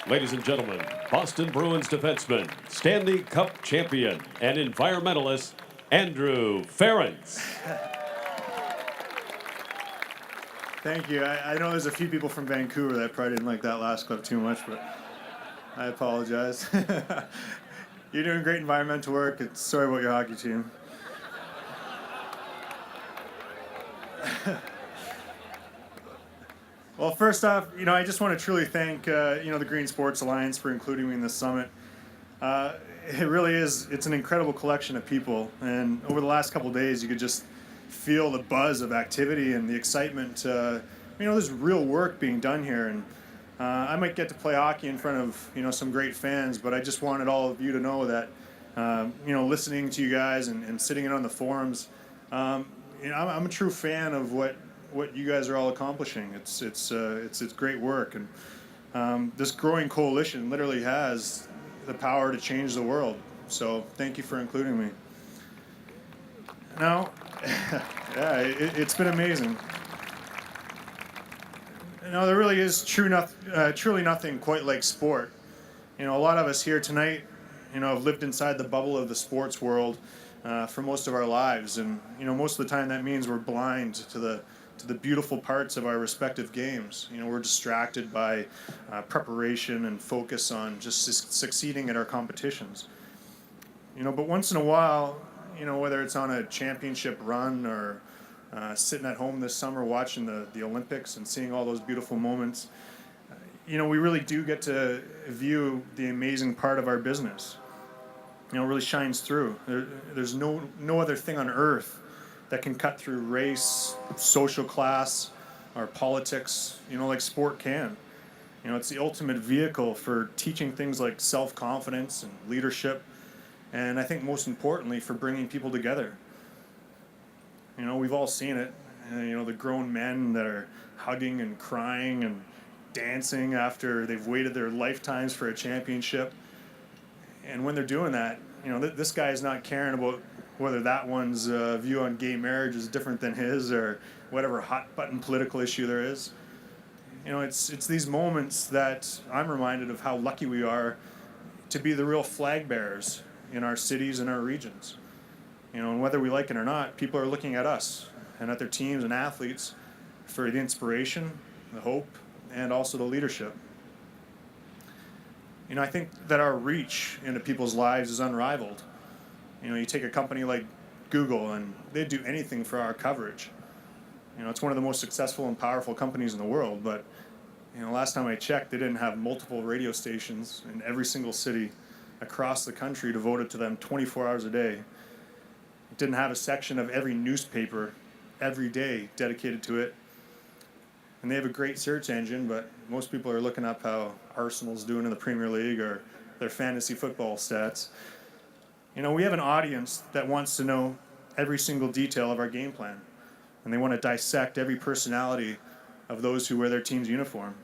Ladies and gentlemen, Boston Bruins defenseman, Stanley Cup champion, and environmentalist, Andrew Ference. Thank you. I know there's a few people from Vancouver that probably didn't like that last clip too much, but I apologize. You're doing great environmental work. Sorry about your hockey team. Well, first off, I just want to truly thank, the Green Sports Alliance for including me in this summit. It really is, it's an incredible collection of people. And over the last couple of days, you could just feel the buzz of activity and the excitement. There's real work being done here. And I might get to play hockey in front of, some great fans, but I just wanted all of you to know that, listening to you guys and sitting in on the forums, I'm a true fan of what you guys are all accomplishing. It's great work, and this growing coalition literally has the power to change the world. So thank you for including me. Now, yeah, it's been amazing. There really is truly nothing quite like sport. A lot of us here tonight, have lived inside the bubble of the sports world for most of our lives, and most of the time that means we're blind to the beautiful parts of our respective games. We're distracted by preparation and focus on just succeeding at our competitions. But once in a while, whether it's on a championship run or sitting at home this summer watching the Olympics and seeing all those beautiful moments, we really do get to view the amazing part of our business. It really shines through. There's no other thing on earth that can cut through race, social class, or politics, like sport can. It's the ultimate vehicle for teaching things like self-confidence and leadership, and I think most importantly for bringing people together. We've all seen it. The grown men that are hugging and crying and dancing after they've waited their lifetimes for a championship. And when they're doing that, this guy is not caring about whether that one's view on gay marriage is different than his or whatever hot button political issue there is. It's these moments that I'm reminded of how lucky we are to be the real flag bearers in our cities and our regions. And whether we like it or not, people are looking at us and at their teams and athletes for the inspiration, the hope, and also the leadership. I think that our reach into people's lives is unrivaled. You take a company like Google, and they'd do anything for our coverage. It's one of the most successful and powerful companies in the world, but last time I checked, they didn't have multiple radio stations in every single city across the country devoted to them 24 hours a day. It didn't have a section of every newspaper every day dedicated to it. And they have a great search engine, but most people are looking up how Arsenal's doing in the Premier League or their fantasy football stats. We have an audience that wants to know every single detail of our game plan, and they want to dissect every personality of those who wear their team's uniform.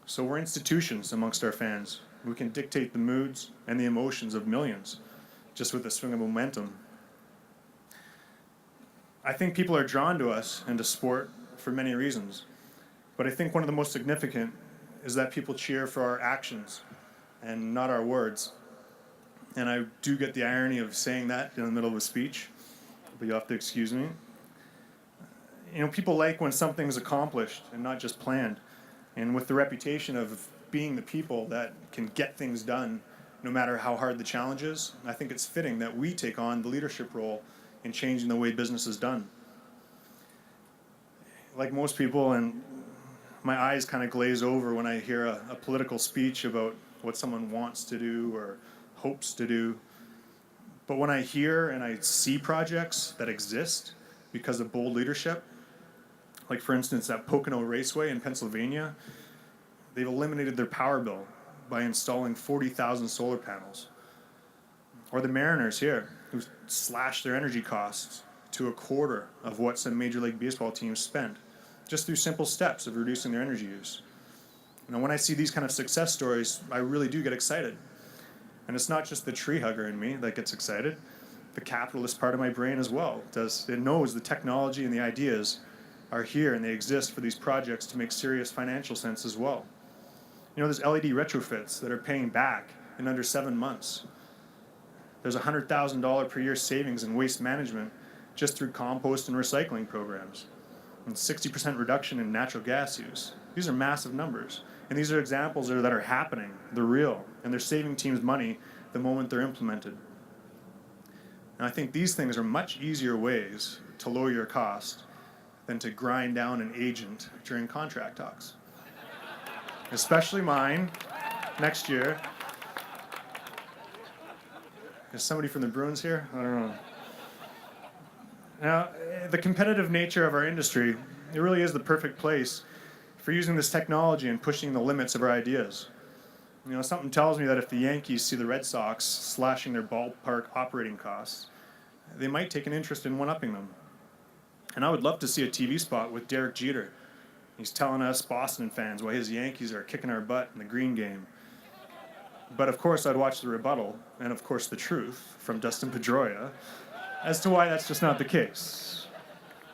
So we're institutions amongst our fans. We can dictate the moods and the emotions of millions just with a swing of momentum. I think people are drawn to us and to sport for many reasons, but I think one of the most significant is that people cheer for our actions and not our words. And I do get the irony of saying that in the middle of a speech, but you'll have to excuse me. People like when something's accomplished and not just planned. And with the reputation of being the people that can get things done no matter how hard the challenge is, I think it's fitting that we take on the leadership role in changing the way business is done. Like most people, and my eyes kind of glaze over when I hear a political speech about what someone wants to do or hopes to do. But when I hear and I see projects that exist because of bold leadership, like for instance at Pocono Raceway in Pennsylvania, they've eliminated their power bill by installing 40,000 solar panels. Or the Mariners here, who slashed their energy costs to a quarter of what some Major League Baseball teams spend, just through simple steps of reducing their energy use. When I see these kind of success stories, I really do get excited. And it's not just the tree hugger in me that gets excited. The capitalist part of my brain as well does. It knows the technology and the ideas are here and they exist for these projects to make serious financial sense as well. There's LED retrofits that are paying back in under 7 months. There's $100,000 per year savings in waste management just through compost and recycling programs, and 60% reduction in natural gas use. These are massive numbers, and these are examples that are happening. They're real, and they're saving teams money the moment they're implemented. And I think these things are much easier ways to lower your cost than to grind down an agent during contract talks. Especially mine next year. Is somebody from the Bruins here? I don't know. Now, the competitive nature of our industry, it really is the perfect place for using this technology and pushing the limits of our ideas. Something tells me that if the Yankees see the Red Sox slashing their ballpark operating costs, they might take an interest in one-upping them. And I would love to see a TV spot with Derek Jeter. He's telling us Boston fans why his Yankees are kicking our butt in the green game. But of course I'd watch the rebuttal, and of course the truth, from Dustin Pedroia, as to why that's just not the case.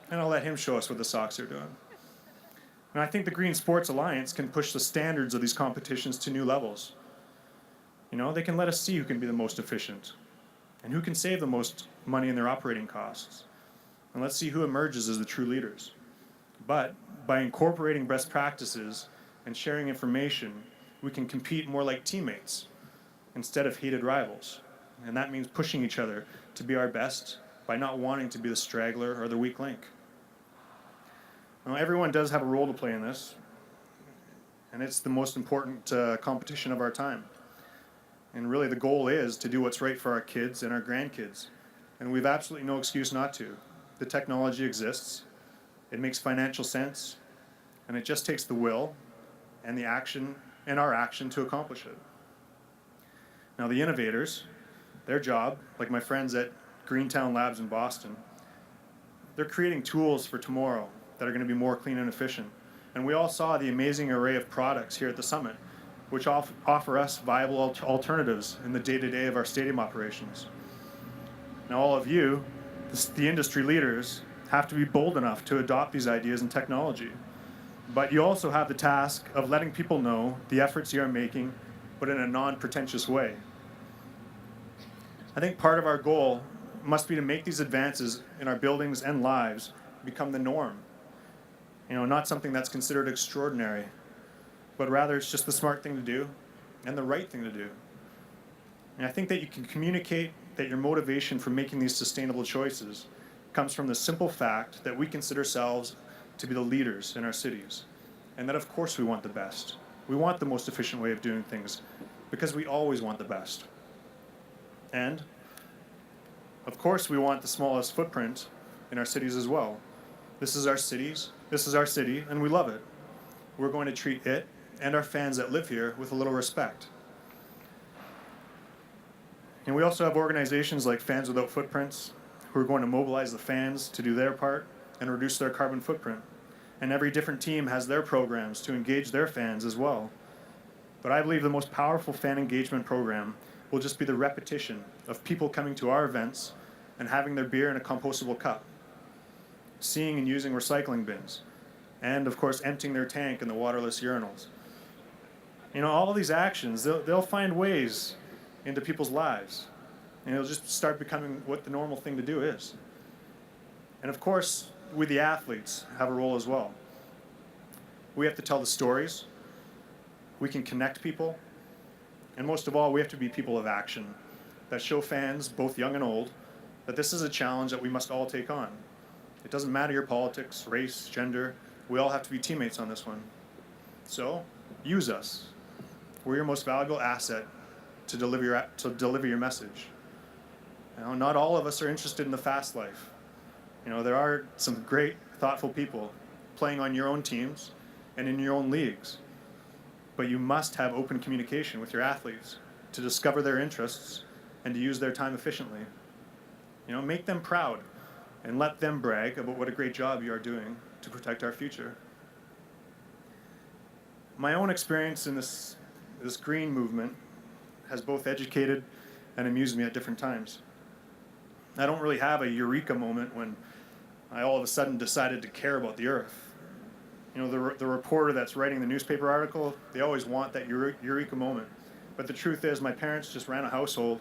And I'll let him show us what the Sox are doing. And I think the Green Sports Alliance can push the standards of these competitions to new levels. They can let us see who can be the most efficient and who can save the most money in their operating costs. And let's see who emerges as the true leaders. But by incorporating best practices and sharing information, we can compete more like teammates instead of hated rivals. And that means pushing each other to be our best by not wanting to be the straggler or the weak link. Now, everyone does have a role to play in this, and it's the most important competition of our time. And really the goal is to do what's right for our kids and our grandkids. And we've absolutely no excuse not to. The technology exists, it makes financial sense, and it just takes the will and the action and our action to accomplish it. Now the innovators, their job, like my friends at Greentown Labs in Boston, they're creating tools for tomorrow that are going to be more clean and efficient. And we all saw the amazing array of products here at the summit, which offer us viable alternatives in the day-to-day of our stadium operations. Now all of you, the industry leaders, have to be bold enough to adopt these ideas and technology. But you also have the task of letting people know the efforts you are making, but in a non-pretentious way. I think part of our goal must be to make these advances in our buildings and lives become the norm. Not something that's considered extraordinary, but rather it's just the smart thing to do and the right thing to do. And I think that you can communicate that your motivation for making these sustainable choices comes from the simple fact that we consider ourselves to be the leaders in our cities, and that of course we want the best. We want the most efficient way of doing things because we always want the best. And of course we want the smallest footprint in our cities as well. This is our city, and we love it. We're going to treat it and our fans that live here with a little respect. And we also have organizations like Fans Without Footprints who are going to mobilize the fans to do their part and reduce their carbon footprint. And every different team has their programs to engage their fans as well. But I believe the most powerful fan engagement program will just be the repetition of people coming to our events and having their beer in a compostable cup, seeing and using recycling bins, and of course emptying their tank in the waterless urinals. All of these actions, they'll find ways into people's lives, and it'll just start becoming what the normal thing to do is. And of course, we the athletes have a role as well. We have to tell the stories, we can connect people, and most of all, we have to be people of action that show fans, both young and old, that this is a challenge that we must all take on. It doesn't matter your politics, race, gender, we all have to be teammates on this one. So, use us. We're your most valuable asset to deliver your message. Not all of us are interested in the fast life. There are some great, thoughtful people playing on your own teams and in your own leagues. But you must have open communication with your athletes to discover their interests and to use their time efficiently. Make them proud and let them brag about what a great job you are doing to protect our future. My own experience in this green movement has both educated and amused me at different times. I don't really have a eureka moment when I all of a sudden decided to care about the earth. You know, the reporter that's writing the newspaper article, they always want that eureka moment. But the truth is, my parents just ran a household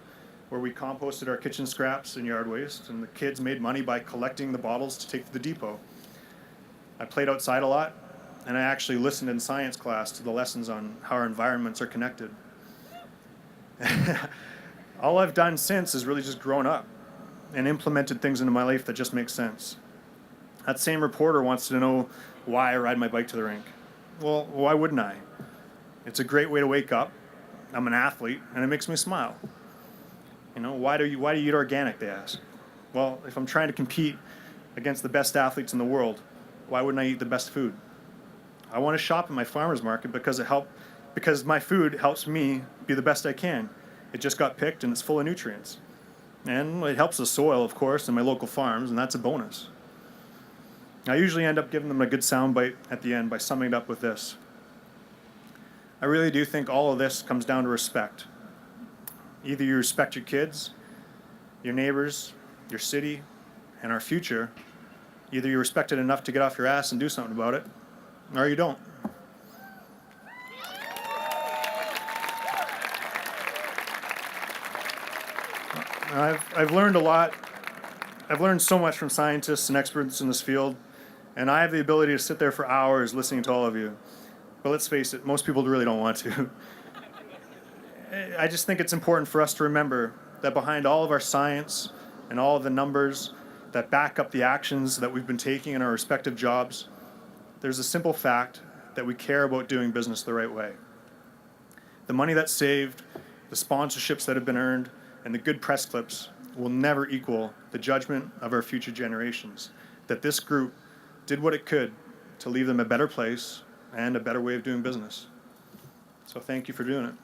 where we composted our kitchen scraps and yard waste, and the kids made money by collecting the bottles to take to the depot. I played outside a lot, and I actually listened in science class to the lessons on how our environments are connected. All I've done since is really just grown up and implemented things into my life that just make sense. That same reporter wants to know why I ride my bike to the rink. Well, why wouldn't I? It's a great way to wake up. I'm an athlete, and it makes me smile. You know, why do you eat organic, they ask. Well, if I'm trying to compete against the best athletes in the world, why wouldn't I eat the best food? I want to shop at my farmer's market because my food helps me be the best I can. It just got picked and it's full of nutrients. And it helps the soil, of course, and my local farms, and that's a bonus. I usually end up giving them a good soundbite at the end by summing it up with this. I really do think all of this comes down to respect. Either you respect your kids, your neighbors, your city, and our future. Either you respect it enough to get off your ass and do something about it, or you don't. I've learned a lot. I've learned so much from scientists and experts in this field, and I have the ability to sit there for hours listening to all of you. But let's face it, most people really don't want to. I just think it's important for us to remember that behind all of our science and all of the numbers that back up the actions that we've been taking in our respective jobs, there's a simple fact that we care about doing business the right way. The money that's saved, the sponsorships that have been earned, and the good press clips will never equal the judgment of our future generations, that this group did what it could to leave them a better place and a better way of doing business. So thank you for doing it.